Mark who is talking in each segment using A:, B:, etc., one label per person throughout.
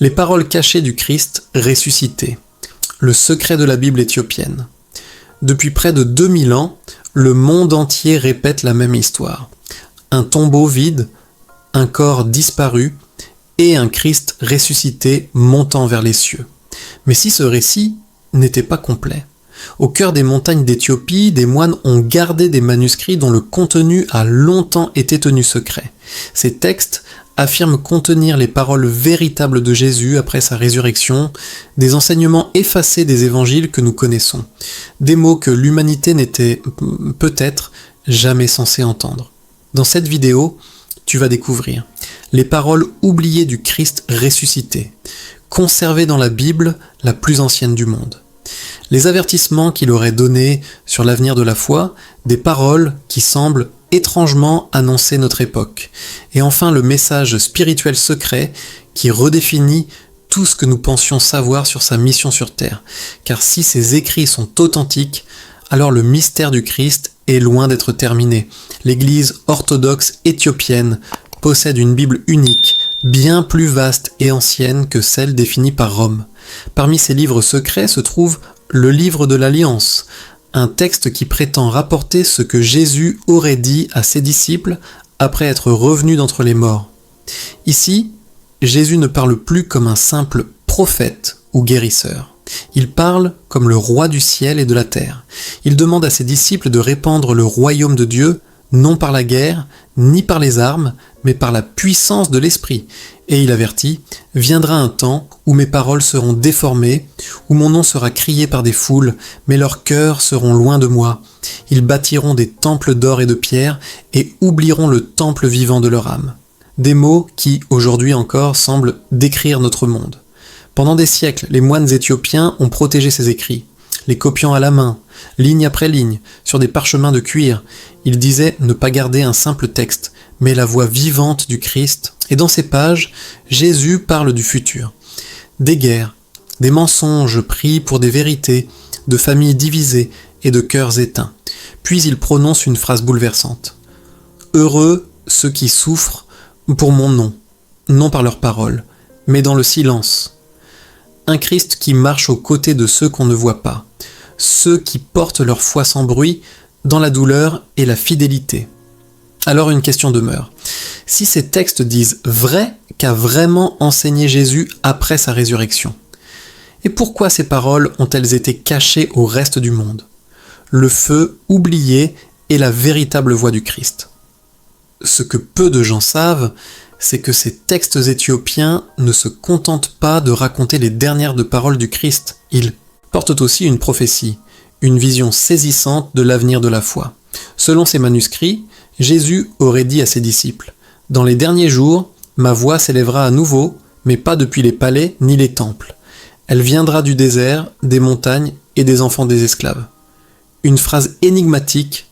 A: Les paroles cachées du Christ ressuscité. Le secret de la Bible éthiopienne. Depuis près de 2000 ans, le monde entier répète la même histoire. Un tombeau vide, un corps disparu et un Christ ressuscité montant vers les cieux. Mais si ce récit n'était pas complet, au cœur des montagnes d'Éthiopie, des moines ont gardé des manuscrits dont le contenu a longtemps été tenu secret. Ces textes affirment contenir les paroles véritables de Jésus après sa résurrection, des enseignements effacés des évangiles que nous connaissons, des mots que l'humanité n'était peut-être jamais censée entendre. Dans cette vidéo, tu vas découvrir les paroles oubliées du Christ ressuscité, conservées dans la Bible la plus ancienne du monde. Les avertissements qu'il aurait donnés sur l'avenir de la foi, des paroles qui semblent étrangement annoncer notre époque, et enfin le message spirituel secret qui redéfinit tout ce que nous pensions savoir sur sa mission sur terre, car si ces écrits sont authentiques, alors le mystère du Christ est loin d'être terminé. L'Église orthodoxe éthiopienne possède une Bible unique, bien plus vaste et ancienne que celle définie par Rome. Parmi ces livres secrets se trouve le livre de l'Alliance, un texte qui prétend rapporter ce que Jésus aurait dit à ses disciples après être revenu d'entre les morts. Ici, Jésus ne parle plus comme un simple prophète ou guérisseur. Il parle comme le roi du ciel et de la terre. Il demande à ses disciples de répandre le royaume de Dieu, non par la guerre, ni par les armes, mais par la puissance de l'esprit. Et il avertit, « Viendra un temps où mes paroles seront déformées, où mon nom sera crié par des foules, mais leurs cœurs seront loin de moi. Ils bâtiront des temples d'or et de pierre, et oublieront le temple vivant de leur âme. » Des mots qui, aujourd'hui encore, semblent décrire notre monde. Pendant des siècles, les moines éthiopiens ont protégé ces écrits, les copiant à la main, ligne après ligne, sur des parchemins de cuir. Ils disaient ne pas garder un simple texte, mais la voix vivante du Christ. Et dans ces pages, Jésus parle du futur. Des guerres, des mensonges pris pour des vérités, de familles divisées et de cœurs éteints. Puis il prononce une phrase bouleversante. « Heureux ceux qui souffrent pour mon nom, non par leurs paroles, mais dans le silence. » Un Christ qui marche aux côtés de ceux qu'on ne voit pas, ceux qui portent leur foi sans bruit dans la douleur et la fidélité. Alors une question demeure. Si ces textes disent vrai qu'a vraiment enseigné Jésus après sa résurrection, et pourquoi ces paroles ont-elles été cachées au reste du monde? Le feu oublié est la véritable voix du Christ. Ce que peu de gens savent, c'est que ces textes éthiopiens ne se contentent pas de raconter les dernières paroles du Christ. Ils portent aussi une prophétie, une vision saisissante de l'avenir de la foi. Selon ces manuscrits, Jésus aurait dit à ses disciples « Dans les derniers jours, ma voix s'élèvera à nouveau, mais pas depuis les palais ni les temples. Elle viendra du désert, des montagnes et des enfants des esclaves. » Une phrase énigmatique,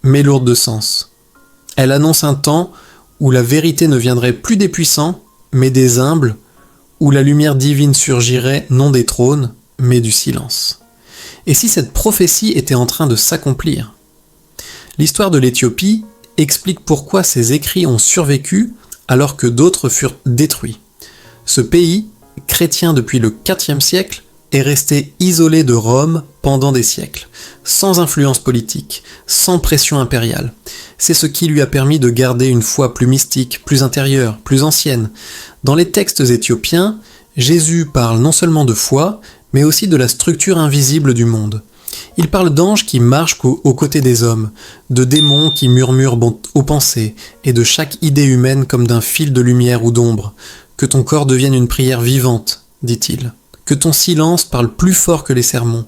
A: mais lourde de sens. Elle annonce un temps où la vérité ne viendrait plus des puissants, mais des humbles, où la lumière divine surgirait non des trônes, mais du silence. Et si cette prophétie était en train de s'accomplir? L'histoire de l'Éthiopie explique pourquoi ces écrits ont survécu alors que d'autres furent détruits. Ce pays, chrétien depuis le IVe siècle, est resté isolé de Rome pendant des siècles, sans influence politique, sans pression impériale. C'est ce qui lui a permis de garder une foi plus mystique, plus intérieure, plus ancienne. Dans les textes éthiopiens, Jésus parle non seulement de foi, mais aussi de la structure invisible du monde. Il parle d'anges qui marchent aux côtés des hommes, de démons qui murmurent aux pensées, et de chaque idée humaine comme d'un fil de lumière ou d'ombre. Que ton corps devienne une prière vivante, dit-il. Que ton silence parle plus fort que les sermons.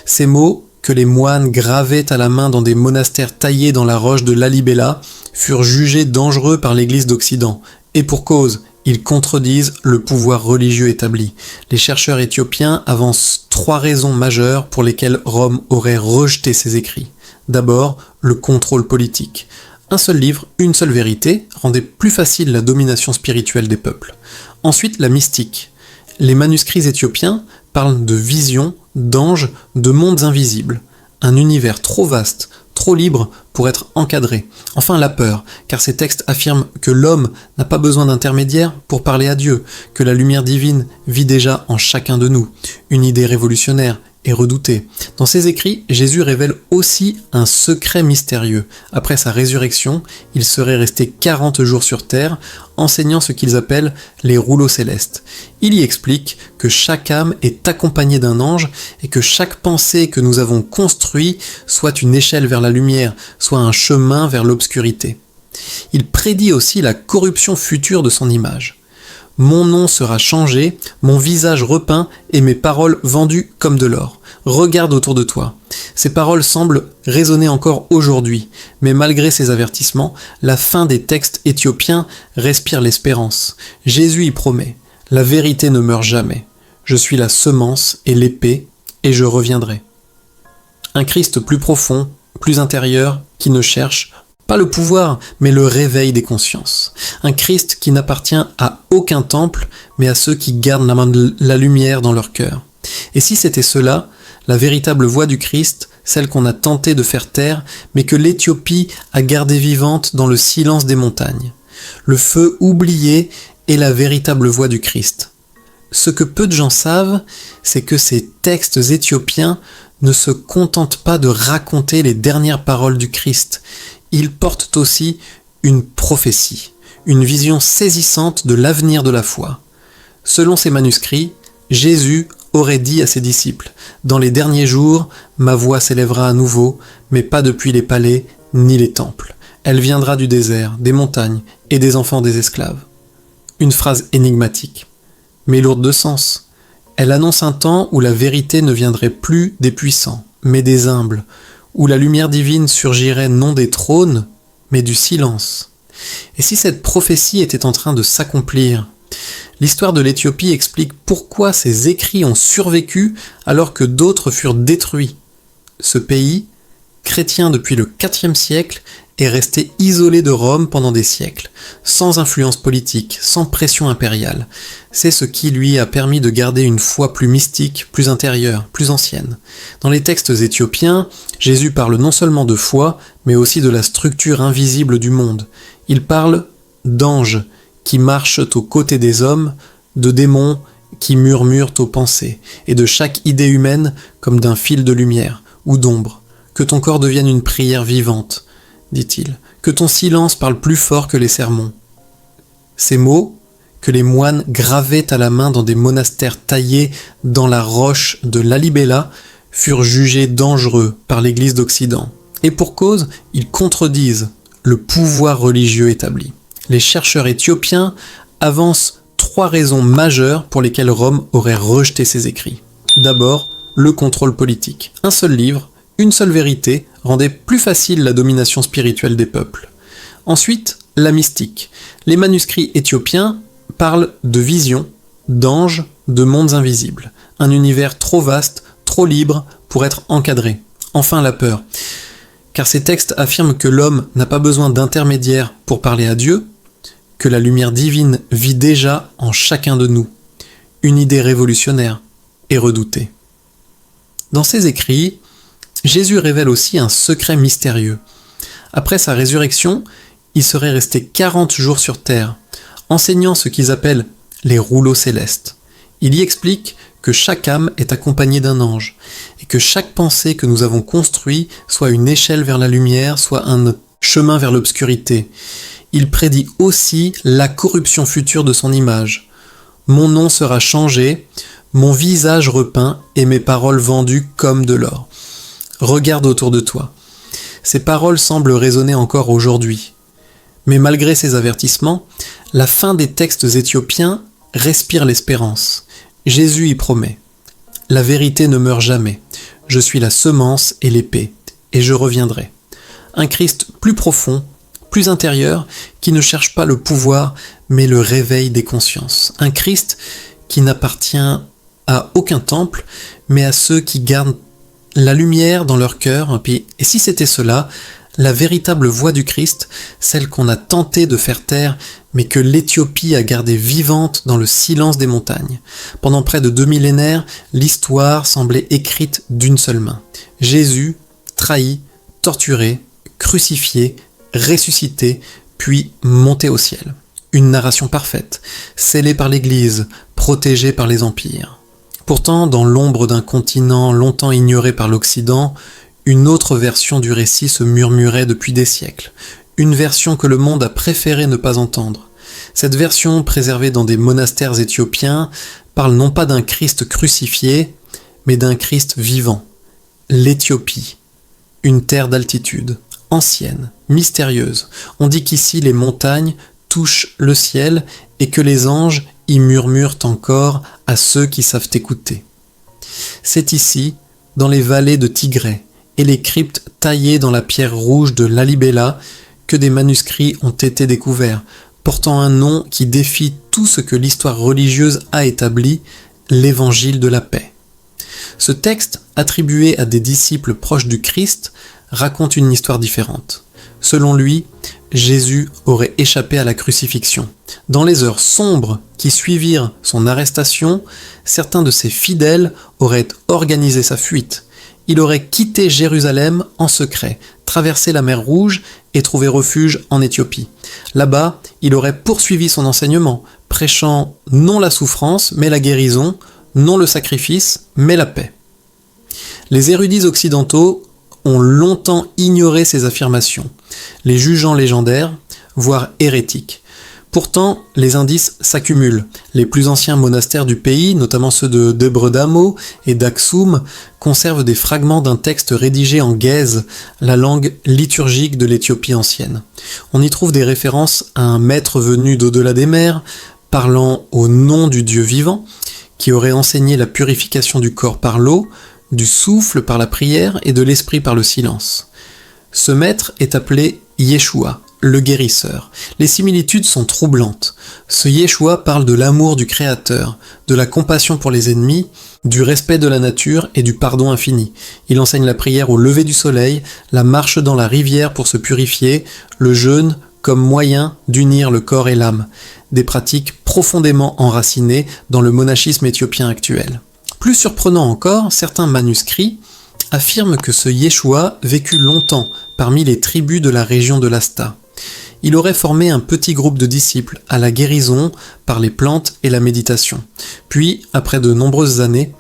A: Ces mots, que les moines gravaient à la main dans des monastères taillés dans la roche de Lalibela, furent jugés dangereux par l'Église d'Occident. Et pour cause, ils contredisent le pouvoir religieux établi. Les chercheurs éthiopiens avancent 3 raisons majeures pour lesquelles Rome aurait rejeté ces écrits. D'abord, le contrôle politique. Un seul livre, une seule vérité, rendait plus facile la domination spirituelle des peuples. Ensuite, la mystique. Les manuscrits éthiopiens parlent de visions, d'anges, de mondes invisibles. Un univers trop vaste, trop libre pour être encadré. Enfin, la peur, car ces textes affirment que l'homme n'a pas besoin d'intermédiaire pour parler à Dieu, que la lumière divine vit déjà en chacun de nous. Une idée révolutionnaire et redoutée. Dans ses écrits, Jésus révèle aussi un secret mystérieux. Après sa résurrection, il serait resté 40 jours sur terre, enseignant ce qu'ils appellent les rouleaux célestes. Il y explique que chaque âme est accompagnée d'un ange et que chaque pensée que nous avons construite soit une échelle vers la lumière, soit un chemin vers l'obscurité. Il prédit aussi la corruption future de son image. Mon nom sera changé, mon visage repeint et mes paroles vendues comme de l'or. Regarde autour de toi. Ces paroles semblent résonner encore aujourd'hui, mais malgré ces avertissements, la fin des textes éthiopiens respire l'espérance. Jésus y promet, la vérité ne meurt jamais. Je suis la semence et l'épée, et je reviendrai. Un Christ plus profond, plus intérieur, qui ne cherche pas le pouvoir, mais le réveil des consciences. Un Christ qui n'appartient à aucun temple, mais à ceux qui gardent la lumière dans leur cœur. Et si c'était cela, la véritable voix du Christ, celle qu'on a tenté de faire taire, mais que l'Éthiopie a gardée vivante dans le silence des montagnes. Le feu oublié est la véritable voix du Christ. Ce que peu de gens savent, c'est que ces textes éthiopiens ne se contentent pas de raconter les dernières paroles du Christ. Ils portent aussi une prophétie, une vision saisissante de l'avenir de la foi. Selon ces manuscrits, Jésus aurait dit à ses disciples « Dans les derniers jours, ma voix s'élèvera à nouveau, mais pas depuis les palais ni les temples. Elle viendra du désert, des montagnes et des enfants des esclaves. » Une phrase énigmatique, mais lourde de sens. Elle annonce un temps où la vérité ne viendrait plus des puissants, mais des humbles, où la lumière divine surgirait non des trônes, mais du silence. Et si cette prophétie était en train de s'accomplir? L'histoire de l'Éthiopie explique pourquoi ces écrits ont survécu alors que d'autres furent détruits. Ce pays, chrétien depuis le IVe siècle, est resté isolé de Rome pendant des siècles, sans influence politique, sans pression impériale. C'est ce qui lui a permis de garder une foi plus mystique, plus intérieure, plus ancienne. Dans les textes éthiopiens, Jésus parle non seulement de foi, mais aussi de la structure invisible du monde. Il parle d'anges qui marchent aux côtés des hommes, de démons qui murmurent aux pensées, et de chaque idée humaine comme d'un fil de lumière ou d'ombre. Que ton corps devienne une prière vivante, dit-il, que ton silence parle plus fort que les sermons. Ces mots, que les moines gravaient à la main dans des monastères taillés dans la roche de Lalibela, furent jugés dangereux par l'Église d'Occident. Et pour cause, ils contredisent le pouvoir religieux établi. Les chercheurs éthiopiens avancent 3 raisons majeures pour lesquelles Rome aurait rejeté ces écrits. D'abord, le contrôle politique. Un seul livre, une seule vérité, rendait plus facile la domination spirituelle des peuples. Ensuite, la mystique. Les manuscrits éthiopiens parlent de visions, d'anges, de mondes invisibles. Un univers trop vaste, trop libre pour être encadré. Enfin, la peur. Car ces textes affirment que l'homme n'a pas besoin d'intermédiaire pour parler à Dieu, que la lumière divine vit déjà en chacun de nous. Une idée révolutionnaire et redoutée. Dans ses écrits, Jésus révèle aussi un secret mystérieux. Après sa résurrection, il serait resté 40 jours sur terre, enseignant ce qu'ils appellent les rouleaux célestes. Il y explique que chaque âme est accompagnée d'un ange, et que chaque pensée que nous avons construite soit une échelle vers la lumière, soit un chemin vers l'obscurité. Il prédit aussi la corruption future de son image. Mon nom sera changé, mon visage repeint et mes paroles vendues comme de l'or. Regarde autour de toi. Ces paroles semblent résonner encore aujourd'hui. Mais malgré ces avertissements, la fin des textes éthiopiens respire l'espérance. Jésus y promet. La vérité ne meurt jamais. Je suis la semence et l'épée, et je reviendrai. Un Christ plus profond, plus intérieur, qui ne cherche pas le pouvoir, mais le réveil des consciences. Un Christ qui n'appartient à aucun temple, mais à ceux qui gardent la lumière dans leur cœur. Et si c'était cela, la véritable voix du Christ, celle qu'on a tenté de faire taire, mais que l'Éthiopie a gardée vivante dans le silence des montagnes. Pendant près de 2 millénaires, l'histoire semblait écrite d'une seule main. Jésus, trahi, torturé, crucifié, ressuscité, puis monté au ciel. Une narration parfaite, scellée par l'Église, protégée par les empires. Pourtant, dans l'ombre d'un continent longtemps ignoré par l'Occident, une autre version du récit se murmurait depuis des siècles. Une version que le monde a préféré ne pas entendre. Cette version, préservée dans des monastères éthiopiens, parle non pas d'un Christ crucifié, mais d'un Christ vivant. L'Éthiopie, une terre d'altitude, ancienne, mystérieuse. On dit qu'ici les montagnes touchent le ciel et que les anges y murmurent encore à ceux qui savent écouter. C'est ici, dans les vallées de Tigré et les cryptes taillées dans la pierre rouge de Lalibela, que des manuscrits ont été découverts, portant un nom qui défie tout ce que l'histoire religieuse a établi, l'Évangile de la paix. Ce texte, attribué à des disciples proches du Christ, raconte une histoire différente. Selon lui, Jésus aurait échappé à la crucifixion. Dans les heures sombres qui suivirent son arrestation, certains de ses fidèles auraient organisé sa fuite. Il aurait quitté Jérusalem en secret, traversé la mer Rouge et trouvé refuge en Éthiopie. Là-bas, il aurait poursuivi son enseignement, prêchant non la souffrance, mais la guérison, non le sacrifice, mais la paix. Les érudits occidentaux ont longtemps ignoré ces affirmations, les jugeant légendaires, voire hérétiques. Pourtant, les indices s'accumulent. Les plus anciens monastères du pays, notamment ceux de Debre Damo et d'Aksum, conservent des fragments d'un texte rédigé en Gèze, la langue liturgique de l'Éthiopie ancienne. On y trouve des références à un maître venu d'au-delà des mers, parlant au nom du Dieu vivant, qui aurait enseigné la purification du corps par l'eau, du souffle par la prière et de l'esprit par le silence. Ce maître est appelé Yeshua, le guérisseur. Les similitudes sont troublantes. Ce Yeshua parle de l'amour du Créateur, de la compassion pour les ennemis, du respect de la nature et du pardon infini. Il enseigne la prière au lever du soleil, la marche dans la rivière pour se purifier, le jeûne comme moyen d'unir le corps et l'âme. Des pratiques profondément enracinées dans le monachisme éthiopien actuel. Plus surprenant encore, certains manuscrits affirment que ce Yeshua vécut longtemps parmi les tribus de la région de l'Asta. Il aurait formé un petit groupe de disciples à la guérison par les plantes et la méditation. Puis, après de nombreuses années,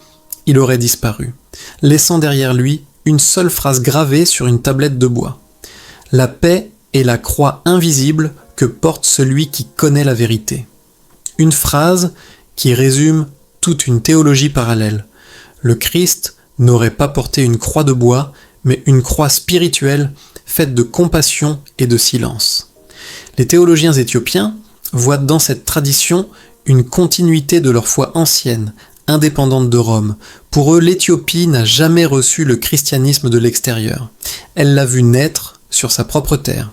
A: il aurait disparu, laissant derrière lui une seule phrase gravée sur une tablette de bois. La paix est la croix invisible que porte celui qui connaît la vérité. Une phrase qui résume toute une théologie parallèle. Le Christ n'aurait pas porté une croix de bois, mais une croix spirituelle faite de compassion et de silence. Les théologiens éthiopiens voient dans cette tradition une continuité de leur foi ancienne, indépendante de Rome. Pour eux, l'Éthiopie n'a jamais reçu le christianisme de l'extérieur. Elle l'a vu naître sur sa propre terre.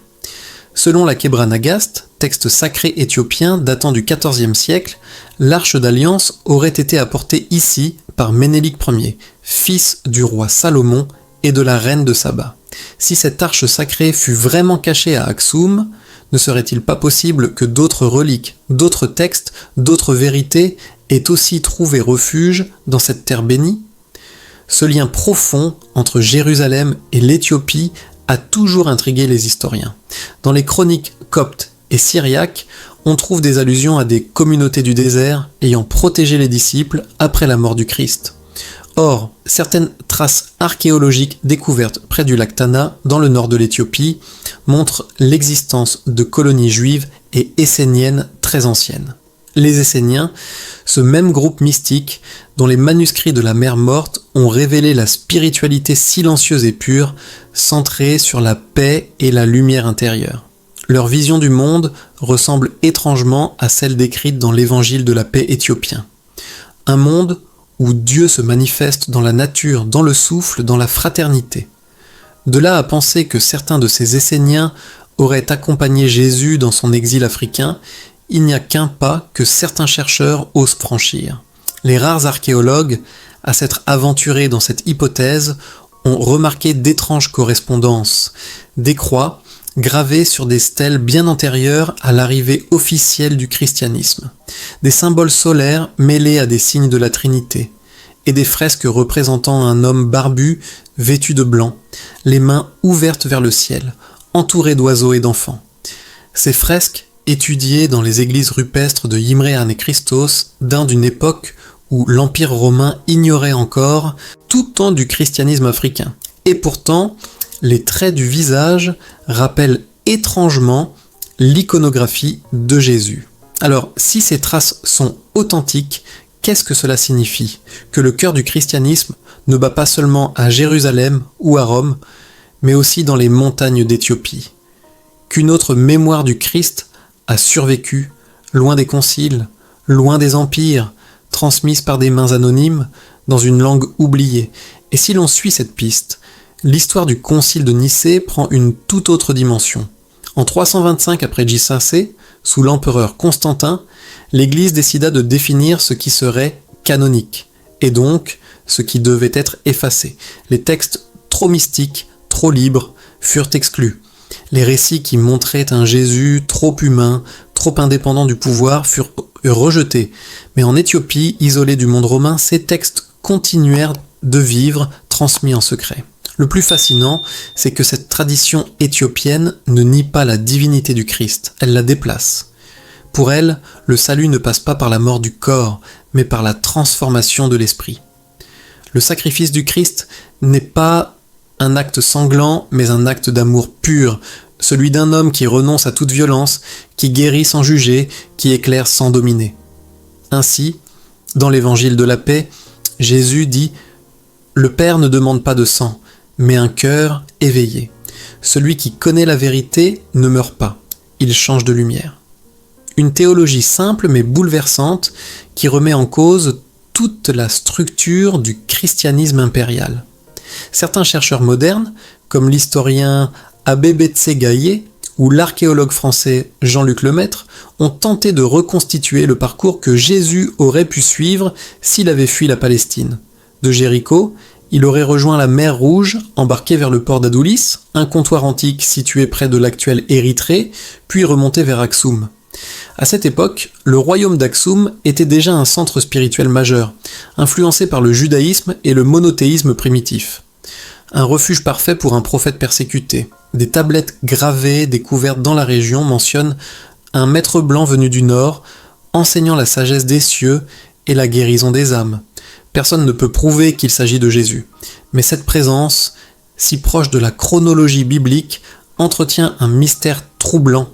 A: Selon la Kebra Nagast, texte sacré éthiopien datant du XIVe siècle, l'arche d'alliance aurait été apportée ici par Ménélik Ier, fils du roi Salomon et de la reine de Saba. Si cette arche sacrée fut vraiment cachée à Aksum, ne serait-il pas possible que d'autres reliques, d'autres textes, d'autres vérités aient aussi trouvé refuge dans cette terre bénie ? Ce lien profond entre Jérusalem et l'Éthiopie a toujours intrigué les historiens. Dans les chroniques coptes et syriaques, on trouve des allusions à des communautés du désert ayant protégé les disciples après la mort du Christ. Or, certaines traces archéologiques découvertes près du lac Tana, dans le nord de l'Éthiopie, montrent l'existence de colonies juives et esséniennes très anciennes. Les Esséniens, ce même groupe mystique dont les manuscrits de la mer Morte ont révélé la spiritualité silencieuse et pure, centrée sur la paix et la lumière intérieure. Leur vision du monde ressemble étrangement à celle décrite dans l'évangile de la paix éthiopien. Un monde où Dieu se manifeste dans la nature, dans le souffle, dans la fraternité. De là à penser que certains de ces Esséniens auraient accompagné Jésus dans son exil africain, il n'y a qu'un pas que certains chercheurs osent franchir. Les rares archéologues à s'être aventurés dans cette hypothèse ont remarqué d'étranges correspondances, des croix gravées sur des stèles bien antérieures à l'arrivée officielle du christianisme, des symboles solaires mêlés à des signes de la Trinité, et des fresques représentant un homme barbu vêtu de blanc, les mains ouvertes vers le ciel, entouré d'oiseaux et d'enfants. Ces fresques, étudiées dans les églises rupestres de Imre et Christos, d'une époque où l'Empire romain ignorait encore tout temps du christianisme africain. Et pourtant, les traits du visage rappellent étrangement l'iconographie de Jésus. Alors, si ces traces sont authentiques, qu'est-ce que cela signifie? Que le cœur du christianisme ne bat pas seulement à Jérusalem ou à Rome, mais aussi dans les montagnes d'Éthiopie. Qu'une autre mémoire du Christ a survécu, loin des conciles, loin des empires, transmise par des mains anonymes, dans une langue oubliée. Et si l'on suit cette piste, l'histoire du concile de Nicée prend une toute autre dimension. En 325 après J-5C, sous l'empereur Constantin, l'Église décida de définir ce qui serait canonique, et donc ce qui devait être effacé. Les textes trop mystiques, trop libres, furent exclus. Les récits qui montraient un Jésus trop humain, trop indépendant du pouvoir furent rejetés. Mais en Éthiopie, isolée du monde romain, ces textes continuèrent de vivre, transmis en secret. Le plus fascinant, c'est que cette tradition éthiopienne ne nie pas la divinité du Christ, elle la déplace. Pour elle, le salut ne passe pas par la mort du corps, mais par la transformation de l'esprit. Le sacrifice du Christ n'est pas un acte sanglant, mais un acte d'amour pur, celui d'un homme qui renonce à toute violence, qui guérit sans juger, qui éclaire sans dominer. Ainsi, dans l'évangile de la paix, Jésus dit « Le Père ne demande pas de sang, mais un cœur éveillé. Celui qui connaît la vérité ne meurt pas, il change de lumière. » Une théologie simple mais bouleversante qui remet en cause toute la structure du christianisme impérial. Certains chercheurs modernes, comme l'historien Abbé Betsé-Gaillé ou l'archéologue français Jean-Luc Lemaître, ont tenté de reconstituer le parcours que Jésus aurait pu suivre s'il avait fui la Palestine. De Jéricho, il aurait rejoint la mer Rouge, embarqué vers le port d'Adoulis, un comptoir antique situé près de l'actuelle Érythrée, puis remonté vers Aksum. À cette époque, le royaume d'Aksum était déjà un centre spirituel majeur, influencé par le judaïsme et le monothéisme primitif. Un refuge parfait pour un prophète persécuté. Des tablettes gravées découvertes dans la région mentionnent un maître blanc venu du nord, enseignant la sagesse des cieux et la guérison des âmes. Personne ne peut prouver qu'il s'agit de Jésus, mais cette présence, si proche de la chronologie biblique, entretient un mystère troublant.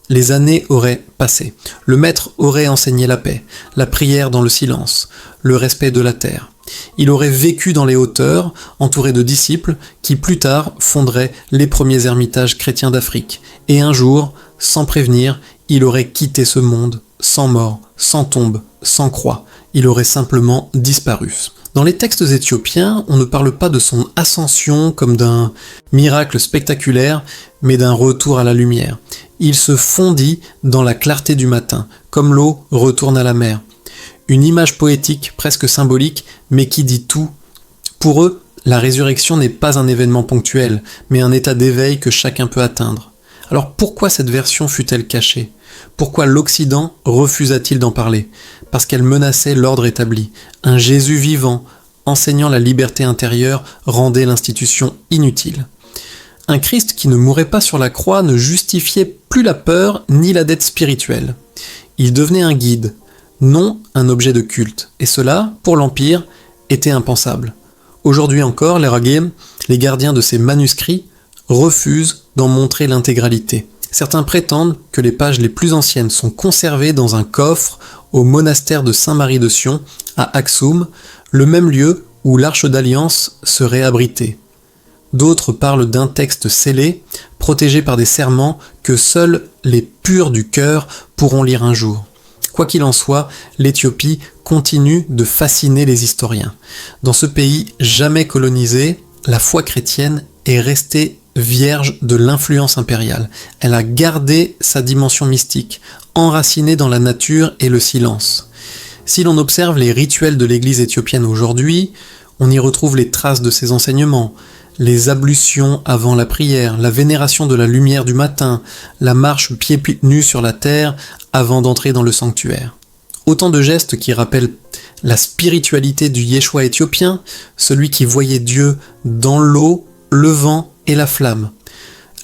A: Les années auraient passé. Le maître aurait enseigné la paix, la prière dans le silence, le respect de la terre. Il aurait vécu dans les hauteurs, entouré de disciples, qui plus tard fonderaient les premiers ermitages chrétiens d'Afrique. Et un jour, sans prévenir, il aurait quitté ce monde, sans mort, sans tombe, sans croix. Il aurait simplement disparu. Dans les textes éthiopiens, on ne parle pas de son ascension comme d'un miracle spectaculaire, mais d'un retour à la lumière. Il se fondit dans la clarté du matin, comme l'eau retourne à la mer. Une image poétique, presque symbolique, mais qui dit tout. Pour eux, la résurrection n'est pas un événement ponctuel, mais un état d'éveil que chacun peut atteindre. Alors pourquoi cette version fut-elle cachée? Pourquoi l'Occident refusa-t-il d'en parler? Parce qu'elle menaçait l'ordre établi. Un Jésus vivant, enseignant la liberté intérieure, rendait l'institution inutile. Un Christ qui ne mourait pas sur la croix ne justifiait plus la peur ni la dette spirituelle. Il devenait un guide, non un objet de culte. Et cela, pour l'Empire, était impensable. Aujourd'hui encore, les Ragim, les gardiens de ces manuscrits, refusent d'en montrer l'intégralité. Certains prétendent que les pages les plus anciennes sont conservées dans un coffre au monastère de Saint-Marie de Sion, à Aksum, le même lieu où l'Arche d'Alliance serait abritée. D'autres parlent d'un texte scellé, protégé par des serments que seuls les purs du cœur pourront lire un jour. Quoi qu'il en soit, l'Éthiopie continue de fasciner les historiens. Dans ce pays jamais colonisé, la foi chrétienne est restée vierge de l'influence impériale. Elle a gardé sa dimension mystique, enracinée dans la nature et le silence. Si l'on observe les rituels de l'église éthiopienne aujourd'hui, on y retrouve les traces de ses enseignements, les ablutions avant la prière, la vénération de la lumière du matin, la marche pieds nus sur la terre avant d'entrer dans le sanctuaire. Autant de gestes qui rappellent la spiritualité du Yeshua éthiopien, celui qui voyait Dieu dans l'eau, le vent et la flamme.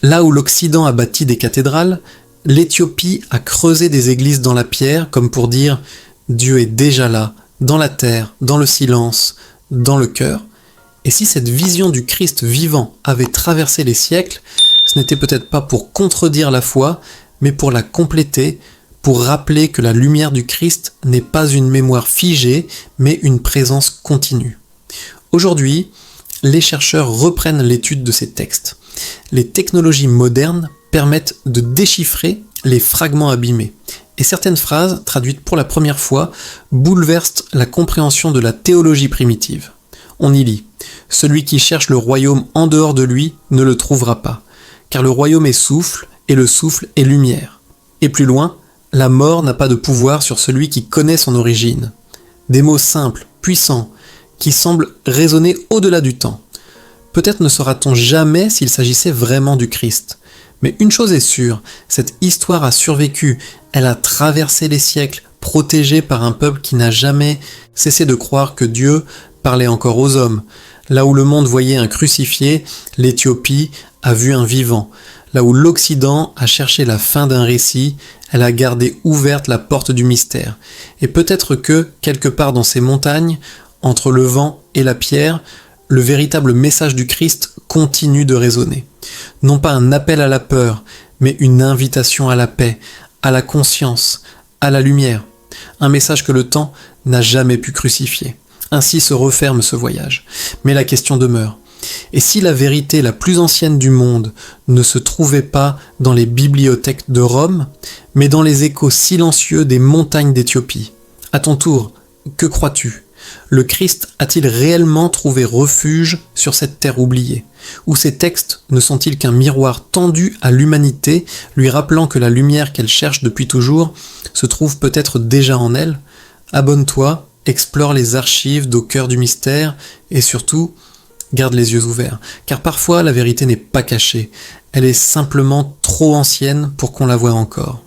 A: Là où l'Occident a bâti des cathédrales, l'Éthiopie a creusé des églises dans la pierre, comme pour dire « Dieu est déjà là, dans la terre, dans le silence, dans le cœur ». Et si cette vision du Christ vivant avait traversé les siècles, ce n'était peut-être pas pour contredire la foi, mais pour la compléter, pour rappeler que la lumière du Christ n'est pas une mémoire figée, mais une présence continue. Aujourd'hui, les chercheurs reprennent l'étude de ces textes. Les technologies modernes permettent de déchiffrer les fragments abîmés. Et certaines phrases, traduites pour la première fois, bouleversent la compréhension de la théologie primitive. On y lit « Celui qui cherche le royaume en dehors de lui ne le trouvera pas, car le royaume est souffle, et le souffle est lumière. » Et plus loin, « La mort n'a pas de pouvoir sur celui qui connaît son origine. » Des mots simples, puissants, qui semblent résonner au-delà du temps. Peut-être ne saura-t-on jamais s'il s'agissait vraiment du Christ. Mais une chose est sûre, cette histoire a survécu, elle a traversé les siècles, protégée par un peuple qui n'a jamais cessé de croire que Dieu parlait encore aux hommes. Là où le monde voyait un crucifié, l'Éthiopie a vu un vivant. Là où l'Occident a cherché la fin d'un récit, elle a gardé ouverte la porte du mystère. Et peut-être que, quelque part dans ces montagnes, entre le vent et la pierre, le véritable message du Christ continue de résonner. Non pas un appel à la peur, mais une invitation à la paix, à la conscience, à la lumière. Un message que le temps n'a jamais pu crucifier. Ainsi se referme ce voyage. Mais la question demeure. Et si la vérité la plus ancienne du monde ne se trouvait pas dans les bibliothèques de Rome, mais dans les échos silencieux des montagnes d'Éthiopie? À ton tour, que crois-tu? Le Christ a-t-il réellement trouvé refuge sur cette terre oubliée? Ou ces textes ne sont-ils qu'un miroir tendu à l'humanité, lui rappelant que la lumière qu'elle cherche depuis toujours se trouve peut-être déjà en elle? Abonne-toi, explore les archives d'Au cœur du mystère et surtout, garde les yeux ouverts, car parfois la vérité n'est pas cachée, elle est simplement trop ancienne pour qu'on la voie encore.